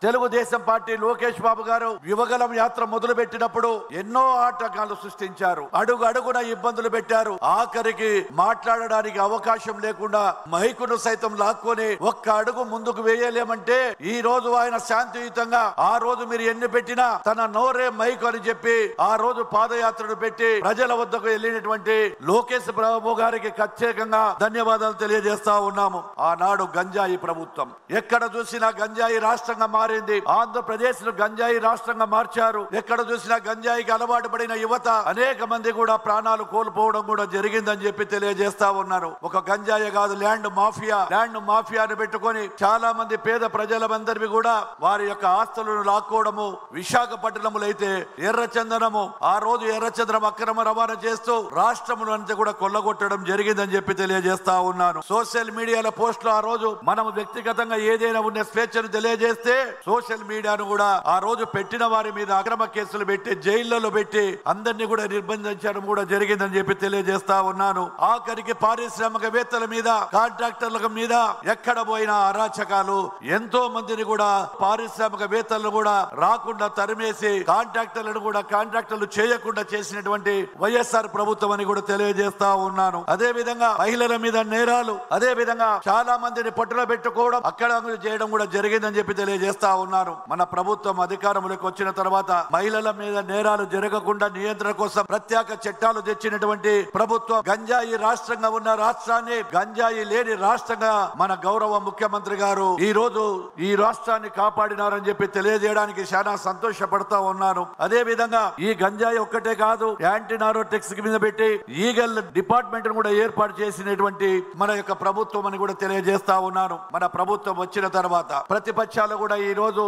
Telugu Desam party Lokesh Babu గారు యువగలం యాత్ర మొదలు పెట్టినప్పుడు ఎన్నో ఆటంకాలు సృష్టించారు. అడుగు అడుగున ఇబ్బందులు పెట్టారు. ఆఖరికి మాట్లాడడానికి అవకాశం లేకుండా మైకును సైతం లాక్కొని ఒక్క అడుగు ముందుకు వేయలేమంటే ఈ రోజు ఆయన శాంతియుతంగా ఆ రోజు మీరు ఎన్ని పెట్టినా తన నోరే మైకు అని చెప్పి ఆ రోజు పాదయాత్రను పెట్టి ప్రజల వద్దకు వెళ్ళినటువంటి లోకేష్ బాబు గారికి ప్రత్యేకంగా ధన్యవాదాలు తెలియజేస్తా ఉన్నాము. ఆనాడు గంజాయి ప్రభుత్వం ఎక్కడ చూసినా గంజాయి రాష్ట్రంగా మారింది. ఆంధ్రప్రదేశ్ ను గంజాయి రాష్ట్రంగా మార్చారు. ఎక్కడ చూసినా గంజాయికి అలవాటు పడిన యువత అనేక మంది కూడా ప్రాణాలు కోల్పోవడం కూడా జరిగిందని చెప్పి తెలియజేస్తా ఉన్నారు. ఒక గంజాయి కాదు, ల్యాండ్ మాఫియాను పెట్టుకొని చాలా మంది పేద ప్రజలందరివి కూడా వారి యొక్క ఆస్తులను లాక్కోవడము. విశాఖపట్నంలో అయితే ఎర్రచందనము ఆ రోజు ఎర్రచందనం అక్రమ రవాణా చేస్తూ రాష్ట్రమును అంతా కూడా కొల్లగొట్టడం జరిగిందని చెప్పి తెలియజేస్తా ఉన్నాను. సోషల్ మీడియాలో పోస్టులు ఆ రోజు మనం వ్యక్తిగతంగా ఏదైనా ఉన్న స్వేచ్ఛను తెలియజేస్తే సోషల్ మీడియాను కూడా ఆ రోజు పెట్టిన వారి మీద అక్రమ కేసులు పెట్టి జైళ్లలో పెట్టి అందరినీ కూడా నిర్బంధించడం కూడా జరిగిందని చెప్పి తెలియజేస్తా ఉన్నాను. ఆఖరికి పారిశ్రామికవేత్తల మీద కాంట్రాక్టర్ల మీద ఎక్కడ పోయినా అరాచకాలు. ఎంతో మందిని కూడా పారిశ్రామికవేత్తలను కూడా రాకుండా తరిమేసి కాంట్రాక్టర్లు చేయకుండా చేసినటువంటి వైఎస్ఆర్ ప్రభుత్వం అని కూడా తెలియజేస్తా ఉన్నాను. అదే విధంగా మహిళల మీద నేరాలు, అదే విధంగా చాలా మందిని పట్టులో పెట్టుకోవడం అక్కడ చేయడం కూడా జరిగిందని చెప్పి తెలియజేస్తా ఉన్నారు. మన ప్రభుత్వం అధికారంలోకి వచ్చిన తర్వాత మహిళల మీద నేరాలు జరగకుండా నియంత్రణ కోసం ప్రత్యేక చట్టాలు తెచ్చినటువంటి ప్రభుత్వం. గంజాయి రాష్ట్రంగా ఉన్న రాష్ట్రాన్ని గంజాయి లేని రాష్ట్రంగా మన గౌరవ ముఖ్యమంత్రి గారు ఈ రోజు ఈ రాష్ట్రాన్ని కాపాడినారని చెప్పి తెలియజేయడానికి చాలా సంతోషపడతా ఉన్నాను. అదే విధంగా ఈ గంజాయి ఒక్కటే కాదు, యాంటీ నార్కోటిక్స్ మీద పెట్టి ఈగల్ డిపార్ట్మెంట్ కూడా ఏర్పాటు చేసినటువంటి మన యొక్క ప్రభుత్వం అని కూడా తెలియజేస్తా ఉన్నాను. మన ప్రభుత్వం వచ్చిన తర్వాత ప్రతిపక్షాలు కూడా ఈ రోజు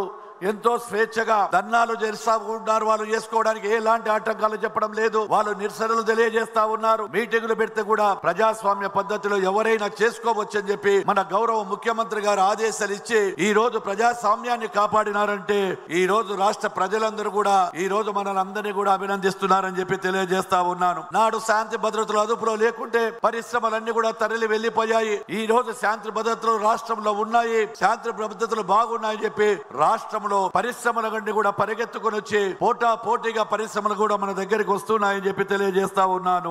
ఎంతో స్వేచ్ఛగా ధర్నాలు చేస్తా ఉన్నారు. వాళ్ళు చేసుకోవడానికి ఎలాంటి ఆటంకాలు చెప్పడం లేదు. వాళ్ళు నిరసనలు తెలియజేస్తా ఉన్నారు. మీటింగులు పెడితే కూడా ప్రజాస్వామ్య పద్ధతిలో ఎవరైనా చేసుకోవచ్చని చెప్పి మన గౌరవ ముఖ్యమంత్రి గారు ఆదేశాలు ఇచ్చి ఈ రోజు ప్రజాస్వామ్యాన్ని కాపాడినారంటే ఈ రోజు రాష్ట్ర ప్రజలందరూ కూడా ఈ రోజు మనల్ని అందరినీ కూడా అభినందిస్తున్నారని చెప్పి తెలియజేస్తా ఉన్నాను. నాడు శాంతి భద్రతలు అదుపులో లేకుంటే పరిశ్రమలన్నీ కూడా తరలి వెళ్లిపోయాయి. ఈ రోజు శాంతి భద్రతలు రాష్ట్రంలో ఉన్నాయి. శాంతి భద్రతలు బాగున్నాయని చెప్పి రాష్ట్రం పరిశ్రమల గండి కూడా పరిగెత్తుకుని వచ్చి పోటీగా పరిశ్రమలు కూడా మన దగ్గరికి వస్తున్నాయని చెప్పి తెలియజేస్తా ఉన్నాను.